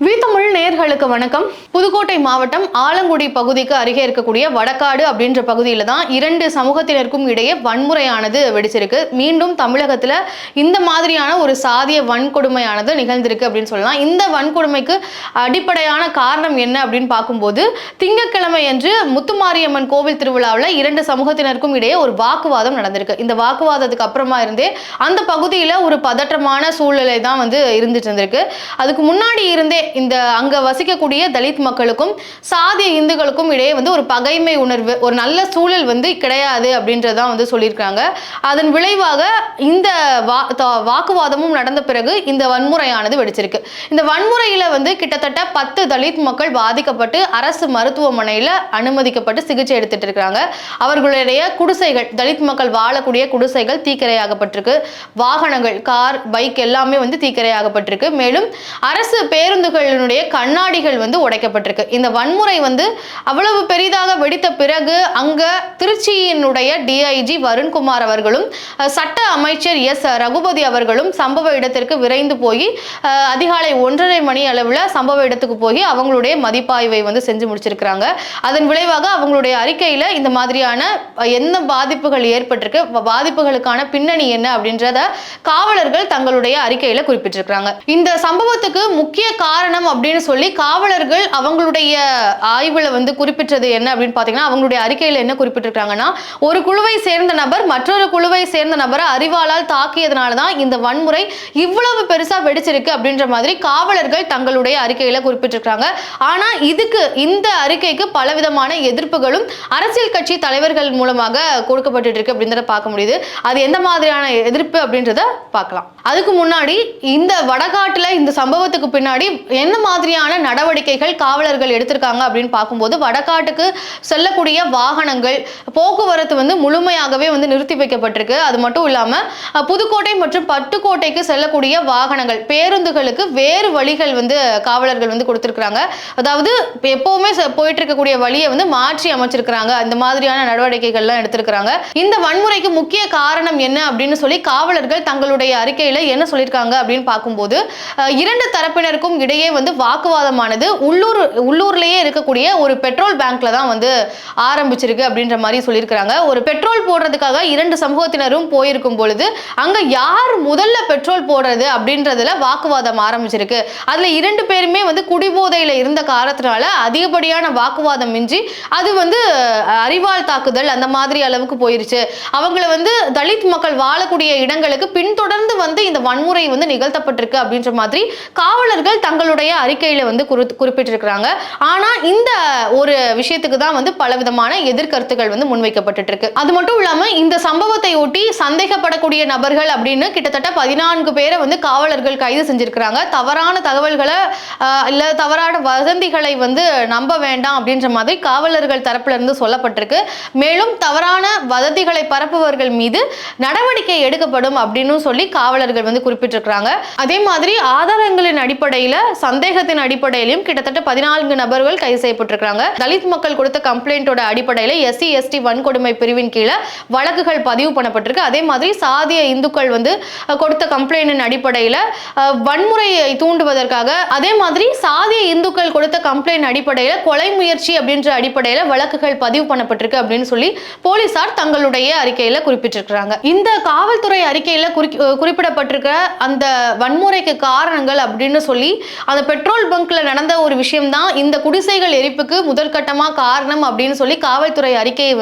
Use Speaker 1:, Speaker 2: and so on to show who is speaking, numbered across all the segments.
Speaker 1: வீத்தமிழ் நேயர்களுக்கு வணக்கம். புதுக்கோட்டை மாவட்டம் ஆலங்குடி பகுதிக்கு அருகே இருக்கக்கூடிய வடக்காடு அப்படின்ற பகுதியில தான் இரண்டு சமூகத்தினருக்கும் இடையே வன்முறையானது வெடிச்சிருக்கு. மீண்டும் தமிழகத்துல இந்த மாதிரியான ஒரு சாதிய வன்கொடுமையானது நிகழ்ந்திருக்கு அப்படின்னு சொல்லலாம். இந்த வன்கொடுமைக்கு அடிப்படையான காரணம் என்ன அப்படின்னு பார்க்கும்போது, திங்கட்கிழமை அன்று முத்துமாரியம்மன் கோவில் திருவிழாவில் இரண்டு சமூகத்தினருக்கும் இடையே ஒரு வாக்குவாதம் நடந்திருக்கு. இந்த வாக்குவாதத்துக்கு அப்புறமா இருந்தே அந்த பகுதியில் ஒரு பதற்றமான சூழ்நிலை தான் இருந்துட்டு இருந்திருக்கு. அதுக்கு முன்னாடி இருந்தே இந்த அங்க வசிக்கக்கூடிய தலித் மக்களுக்கும் சாதிய இந்துக்களுக்கும் இடையே ஒரு பகைமை உணர்வு, ஒரு நல்ல சூழல் கிடையாது அப்படின்றதான் சொல்லியிருக்காங்க. அதன் விளைவாக இந்த வாக்குவாதமும் நடந்த பிறகு இந்த வன்முறையானது வெடிச்சிருக்கு. இந்த வன்முறையில கிட்டத்தட்ட 10 தலித் மக்கள் பாதிக்கப்பட்டு அரசு மருத்துவமனையில அனுமதிக்கப்பட்டு சிகிச்சை எடுத்துட்டு இருக்காங்க. அவர்களுடைய குடிசைகள், தலித் மக்கள் வாழக்கூடிய குடிசைகள் தீக்கிரையாகப்பட்டிருக்கு. வாகனங்கள், கார், பைக் எல்லாமே தீக்கிரையாகப்பட்டிருக்கு. மேலும் அரசு பேருந்துகளுடைய கண்ணாடிகள் உடைக்கப்பட்டிருக்கு. இந்த வன்முறை அவ்வளவு பெரிதாக வெடித்த பிறகு அங்க திருச்சியினுடைய டிஐஜி வருண்குமார் அவர்களும் சட்ட அமைச்சர் எஸ் ரகுபதி அவர்களும் சம்பவ இடத்திற்கு விரைந்து போய் அதிகாலை 1:30 மணி அளவில் சம்பவ இடத்துக்கு போய் அவங்களுடைய மதிப்பாய்வை செஞ்சு முடிச்சிருக்கிறாங்க. அதன் விளைவாக அவங்களுடைய அறிக்கையில இந்த மாதிரியான என்ன பாதிப்புகள் ஏற்பட்டிருக்கு, பாதிப்புகளுக்கான பின்னணி என்ன அப்படின்றத காவலர்கள் தங்களுடைய அறிக்கையில குறிப்பிட்டிருக்கிறாங்க. இந்த சம்பவத்துக்கு முக்கிய காரணம் அப்படின்னு சொல்லி காவலர்கள் அவங்களுடைய ஆய்வுல குறிப்பிட்டது என்ன அப்படின்னு பாத்தீங்கன்னா, அவங்களுடைய அறிக்கையில என்ன குறிப்பிட்டிருக்காங்கன்னா, ஒரு குழுவை சேர்ந்த நபர் மற்றொரு குழுவை சேர்ந்த நபரை அறிவாளால் தாக்கியதுனாலதான் இந்த வன்முறை இவ்வளவு பெருசா வெடிச்சிருக்கு அப்படின்ற மாதிரி காவலர்கள் தங்களுடைய அறிக்கையில குறிப்பிட்டிருக்காங்க. ஆனா இந்த அறிக்கைக்கு பலவிதமான எதிர்ப்புகளும் அரசியல் கட்சி தலைவர்கள் மூலமாக கொடுக்கப்பட்டு இருக்கு அப்படின்றத பார்க்க முடியுது. அது எந்த மாதிரியான எதிர்ப்பு அப்படின்றத பார்க்கலாம். அதுக்கு முன்னாடி இந்த வடகாட்டுல இந்த சம்பவத்துக்கு பின்னாடி என்ன மாதிரியான நடவடிக்கைகள் காவலர்கள் எடுத்திருக்காங்க அப்படின்னு பார்க்கும்போது, வடகாட்டுக்கு செல்லக்கூடிய வாகனங்கள் போக்குவரத்து முழுமையாகவே நிறுத்தி வைக்கப்பட்டிருக்கு. அது மட்டும் இல்லாம புதுக்கோட்டை மற்றும் பட்டுக்கோட்டைக்கு செல்லக்கூடிய வாகனங்கள், பேருந்துகளுக்கு வேறு வழிகள் காவலர்கள் கொடுத்திருக்காங்க. அதாவது எப்பவுமே போயிட்டு இருக்கக்கூடிய வழியை மாற்றி அமைச்சிருக்கிறாங்க. இந்த மாதிரியான நடவடிக்கைகள்லாம் எடுத்திருக்கிறாங்க. இந்த வன்முறைக்கு முக்கிய காரணம் என்ன அப்படின்னு சொல்லி காவலர்கள் தங்களுடைய அறிக்கையில என்ன சொல்லியிருக்காங்க அப்படின்னு பார்க்கும்போது, இரண்டு தரப்பினருக்கும் இடையே வாக்குவாதமானது உள்ளூர்லயே இருக்கக்கூடிய ஒரு பெட்ரோல் பேங்க்ல தான் ஆரம்பிச்சிருக்கு அப்படின்ற மாதிரி சொல்லியிருக்காங்க. ஒரு பெட்ரோல் போடுறதுக்காக இரண்டு சமூகத்தினரும் போயிருக்கும் பொழுது அங்க யார் முதல்ல பெட்ரோல் போடுறது அப்படின்றதுல வாக்குவாதம் ஆரம்பிச்சிருக்கு. அதுல இரண்டு பேருமே குடிபோதையில இருந்த காரணத்தினால அதிகப்படியான வாக்குவாதம் மிஞ்சி அது அறிவால் தாக்குதல் அந்த மாதிரி அளவுக்கு போயிருச்சு. அவங்கள தலித் மக்கள் வாழக்கூடிய இடங்களுக்கு பின்தொடர்ந்து இந்த வன்முறை நிகழ்த்தப்பட்டிருக்கு அப்படின்ற மாதிரி காவலர்கள் தங்களுடைய அறிக்கையில குறிப்பிட்டிருக்கிறாங்க. ஆனா இந்த ஒரு விஷயத்துக்கு தான் பலவிதமான எதிர்கருத்துக்கள் முன்வைக்கப்பட்டு இருக்கு. அது மட்டும் இல்லாம இந்த சம்பவத்தை ஒட்டி சந்தேகப்படக்கூடிய நபர்கள் அப்படின்னு கிட்டத்தட்ட 14 பேரை காவலர்கள் கைது செஞ்சிருக்கிறாங்க. தவறான தகவல்களை இல்ல தவறான வதந்திகளை நம்ப வேண்டாம் அப்படின்ற மாதிரி காவலர்கள் தரப்புல இருந்து சொல்லப்பட்டிருக்கு. மேலும் தவறான வதந்திகளை பரப்புவர்கள் மீது நடவடிக்கை எடுக்கப்படும் அப்படின்னு சொல்லி காவலர்கள் குறிப்பிட்டிருக்கிறாங்க. அதே மாதிரி ஆதாரங்களின் அடிப்படையில், சந்தேகத்தின் அடிப்படையிலும் கிட்டத்தட்ட 14 நபர்கள் கைது செய்யப்பட்டிருக்கிறாங்க. தலித் மக்கள் கொடுத்த கம்ப்ளைண்டோட அடிப்படையில் SC ST வன்கொடுமை பிரிவின் கீழே வழக்குகள் பதிவு பண்ணப்பட்டிருக்கு. அதே மாதிரி சாதிய இந்துக்கள் கொடுத்த கம்ப்ளைண்டின் அடிப்படையில் வன்முறையை தூண்டுவதற்காக, அதே மாதிரி சாதிய இந்துக்கள் கொடுத்த கம்ப்ளைண்ட் அடிப்படையில் கொலை முயற்சி அப்படின்ற அடிப்படையில் வழக்குகள் பதிவு பண்ணப்பட்டிருக்கு அப்படின்னு சொல்லி போலீசார் தங்களுடைய அறிக்கையில குறிப்பிட்டிருக்கிறாங்க. இந்த காவல்துறை அறிக்கையில குறிப்பிடப்பட்டிருக்க அந்த வன்முறைக்கு காரணங்கள் அப்படின்னு சொல்லி அந்த பெட்ரோல் பங்க்ல நடந்த ஒரு விஷயம் தான் இந்த குடிசைகள் எரிப்புக்கு முதற்கட்டமா காரணம் அப்படின்னு சொல்லி காவல்துறை அறிக்கையை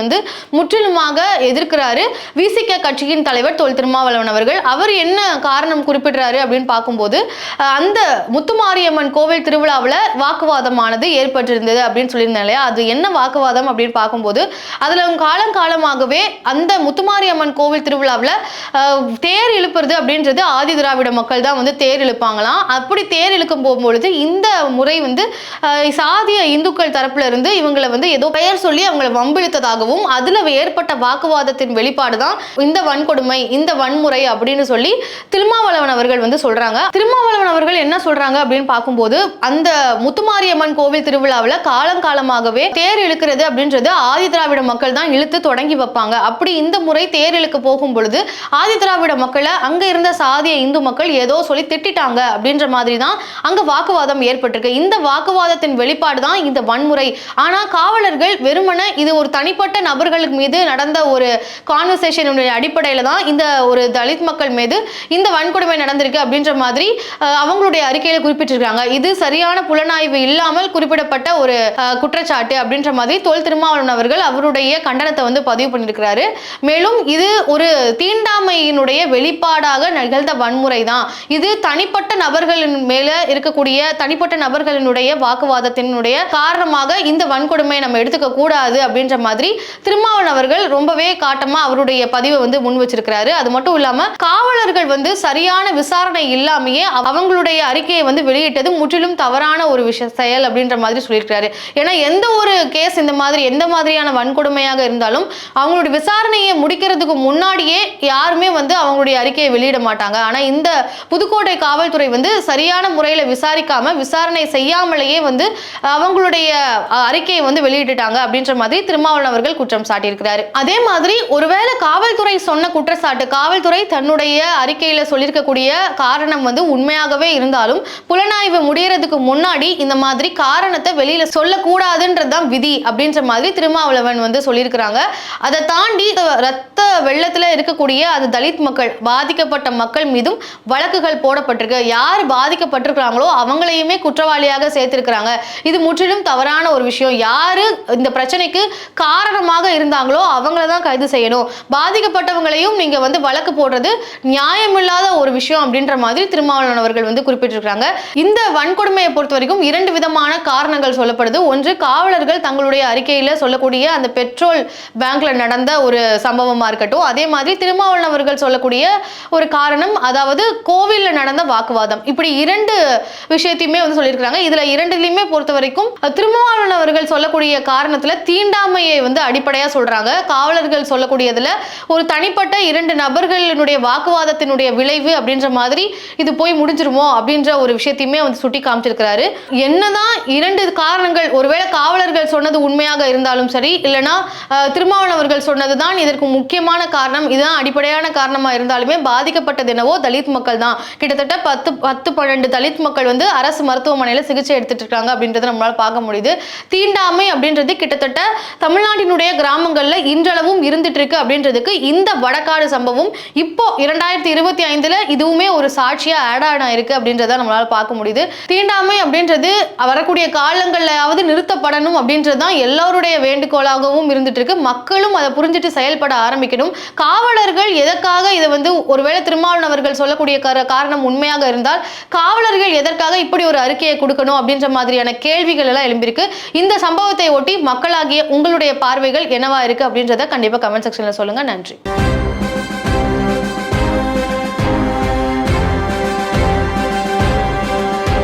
Speaker 1: முற்றிலுமாக எதிர்க்கிறாரு விசிக கட்சியின் தலைவர் தொல் திருமாவளவன் அவர்கள். அவர் என்ன காரணம் குறிப்பிடுறாரு அப்படின்னு பார்க்கும்போது, அந்த முத்துமாரியம்மன் கோவில் திருவிழாவில் வாக்குவாதமானது ஏற்பட்டிருந்தது அப்படின்னு சொல்லியிருந்தேன் இல்லையா, அது என்ன வாக்குவாதம் அப்படின்னு பார்க்கும்போது, அதுல காலங்காலமாகவே அந்த முத்துமாரியம்மன் கோவில் திருவிழாவில் தேர் இழுப்புறது அப்படின்றது ஆதி திராவிட மக்கள் தான் தேர் இழுப்பாங்களாம். அப்படி தேர் இழுக்கும் போகும்பொழுது இந்த முறை சாதிய இந்துக்கள் தரப்புல இருந்து இவங்களை ஏதோ பெயர் சொல்லி அவங்களை வம்பிழுத்ததாகவும் அதுல ஏற்பட்ட வாக்குவாதத்தின் வெளிப்பாடு தான் இந்த வன்கொடுமை, இந்த வன்முறை அப்படின்னு சொல்லி திருமாவளவன் அவர்கள் சொல்றாங்க. திருமாவளவன் அவர்கள் என்ன சொல்றாங்க அப்படின்னு பார்க்கும்போது, அந்த முத்துமாரியம்மன் கோவில் திருவிழாவில் காலங்காலமாகவே தேர் இழுக்கிறது அப்படின்றது ஆதி திராவிட மக்கள் தான் இழுத்து தொடங்கி வைப்பாங்க. அப்படி இந்த முறை தேர் இழுக்க போகும் பொழுது ஆதி திராவிட மக்களை அங்க இருந்த சாதிய இந்து மக்கள் ஏதோ சொல்லி திட்டாங்க அப்படின்ற மாதிரி தான் அங்க வாக்குவாதம் ஏற்பட்டிருக்கு. இந்த வாக்குவாதத்தின் வெளிப்பாடு தான் இந்த வன்முறை. ஆனா காவலர்கள் வெறுமனே இது ஒரு தனிப்பட்ட நபர்களுக்கு மீது நடந்த ஒரு கான்வர்சேஷனுடைய அடிப்படையில தான் இந்த ஒரு தலித் மக்கள் மீது இந்த வன்கொடுமை நடந்திருக்கு அப்படின்ற மாதிரி அவங்களுடைய அறிக்கையில குறிப்பிட்டிருக்காங்க. இது சரியான புலனாய்வு இல்லாமல் குறிப்பிடப்பட்ட ஒரு குற்றச்சாட்டு அப்படின்ற மாதிரி தொல் திருமாவளவன் அவர்கள் அவருடைய கண்டனத்தை வந்து பதிவு பண்ணியிருக்கிறாரு. மேலும் இது ஒரு தீண்டாமையினுடைய வெளிப்பாடாக நிகழ்ந்த வன்முறை தான், இது தனிப்பட்ட நபர்களின் மேல இருக்கக்கூடிய தனிப்பட்ட நபர்களினுடைய வாக்குவாதத்தினுடைய காரணமாக இந்த வன்கொடுமையை நம்ம எடுத்துக்க கூடாது அப்படின்ற மாதிரி திருமாவளவன் அவர்கள் ரொம்பவே காட்டமா அவருடைய பதிவை வந்து முன் வச்சிருக்கிறாரு. அது மட்டும் இல்லாம காவலர்கள் வந்து சரியான விசாரணை இல்லாமையே அவங்களுடைய அறிக்கையை வந்து வெளியிட்டது முற்றிலும் தவறான ஒரு செயல் அப்படின்ற மாதிரி சொல்லியிருக்கிறாரு. ஏன்னா எந்த ஒரு கேஸ் இந்த மாதிரி எந்த மாதிரியான வன்கொடுமையாக இருந்தாலும் அவங்களுடைய விசாரணையை முடிக்கிறதுக்கு முன்னாடியே யாருமே வந்து அவங்களுடைய அறிக்கையை வெளியிட மாட்டாங்க. ஆனா இந்த புதுக்கோட்டை காவல்துறை வந்து சரியான முறையில் விசாரிக்காம விசாரணை செய்யாமலேயே வந்து அவங்களுடைய அறிக்கையை வந்து வெளியிட்டுட்டாங்க அப்படின்ற மாதிரி திருமாவளவன் அவர்கள் குற்றம் சாட்டியிருக்கிறாரு. அதே மாதிரி ஒருவேளை காவல்துறை சொன்ன குற்றச்சாட்டு, காவல்துறை தன்னுடைய அறிக்கையில சொல்லியிருக்கக்கூடிய காரணம் வந்து உண்மையாகவே இருந்தாலும் புலனாய்வு முடியறதுக்கு முன்னாடி இந்த மாதிரி காரணத்தை வெளியில சொல்லக்கூடாதுன்றதுதான் விதி அப்படின்ற மாதிரி திருமாவளவன் வந்து சொல்லியிருக்கிறாங்க. அதை தாண்டி ரத்த வெள்ளத்துல இருக்கக்கூடிய அது தலித் மக்கள் பாதிக்கப்பட்ட மக்கள் மீதும் வழக்குகள் போடப்பட்டிருக்கு. யார் பாதிக்கப்பட்டிருக்கிறாங்களோ அவங்களையுமே குற்றவாளியாக சேர்த்திருக்கிறாங்க. இது முற்றிலும் தவறான ஒரு விஷயம். யாரு இந்த பிரச்சனைக்கு காரணமாக இருந்தாங்களோ அவங்கள தான் கைது செய்யணும். பாதிக்கப்பட்டவங்களையும் நீங்க வந்து வழக்கு போடுறது நியாயமில்லாத ஒரு விஷயம் அப்படின்ற மாதிரி திருமாவளவன் அவர்கள் வந்து குறிப்பிட்டிருக்கிறாங்க. இந்த வன்கொடுமையை பொறுத்த வரைக்கும் இரண்டு விதமான காரணங்கள் சொல்லப்படுது. ஒன்று, காவலர்கள் தங்களுடைய அறிக்கையில சொல்லக்கூடிய அந்த பெட்ரோல் பேங்க்ல நடந்த ஒரு சம்பவமா இருக்கட்டும், அதே மாதிரி திருமாவளவன் அவர்கள் சொல்லக்கூடிய ஒரு காரணம், அதாவது கோவில்ல நடந்த வாக்குவாதம். இப்படி இரண்டு விஷயத்தையுமே வந்து சொல்லியிருக்கிறாங்க. இதுல இரண்டுலையுமே பொறுத்த வரைக்கும் திருமாவளவன் அவர்கள் சொல்லக்கூடிய காரணத்துல தீண்டாமையை வந்து அடிப்படையா சொல்றாங்க. காவலர்கள் சொல்லக்கூடியதுல ஒரு தனிப்பட்ட இரண்டு நபர்களுடைய வாக்குவாதத்தினுடைய விளைவு அப்படின்ற மாதிரி இது போய் முடிஞ்சிருமோ அப்படின்ற ஒரு விஷயத்தையுமே வந்து சுட்டி காமிச்சிருக்கிறாரு. என்னதான் இரண்டு காரணங்கள், ஒருவேளை காவலர்கள் சொன்னது உண்மையாக இருந்தாலும் சரி, இல்லைன்னா திருமாவளவன் அவர்கள் சொன்னதுதான் இதற்கு முக்கியமான காரணம், இதுதான் அடிப்படையான காரணமா இருந்தாலுமே பாதிக்கப்பட்டது என்னவோ தலித் மக்கள் தான். கிட்டத்தட்ட 10-12 தலித் மக்கள் வந்து அரசு மருத்துவமனையில சிகிச்சை எடுத்துட்டு இருக்காங்க அப்படின்றத நம்மளால பார்க்க முடியுது. தீண்டாமை அப்படின்றது கிட்டத்தட்ட தமிழ்நாட்டினுடைய கிராமங்கள்ல இன்றளவும் இருந்துட்டு இருக்கு அப்படின்றதுக்கு இந்த வடக்காடு சம்பவம் இப்போ 2025 இதுவுமே ஒரு சாட்சியா ஆட் ஆயிருக்கு அப்படின்றத நம்மளால பார்க்க முடியுது. தீண்டாமை அப்படின்றது வரக்கூடிய காலங்கள்லாவது நிறுத்தப்படணும் அப்படின்றதுதான் எல்லாருடைய வேண்டுகோளாகவும் இருந்துட்டு இருக்கு. மக்களும் அதை புரிஞ்சுட்டு செயல்பட ஆரம்பிக்கணும். காவலர்கள் எதற்காக இதை வந்து ஒருவேளை திருமாவளவன் அவர்கள் சொல்லக்கூடிய காரணம் உண்மையாக இருந்தால் காவலர்கள் எதற்காக இப்படி ஒரு அறிக்கையை கொடுக்கணும் அப்படின்ற மாதிரியான கேள்விகள் எல்லாம் எழும்பியிருக்கு. இந்த சம்பவத்தை ஒட்டி மக்களாகிய உங்களுடைய பார்வைகள் என்னவா இருக்கு அப்படின்றத கண்டிப்பா கமெண்ட் செக்ஷன்ல சொல்லுங்க. நன்றி.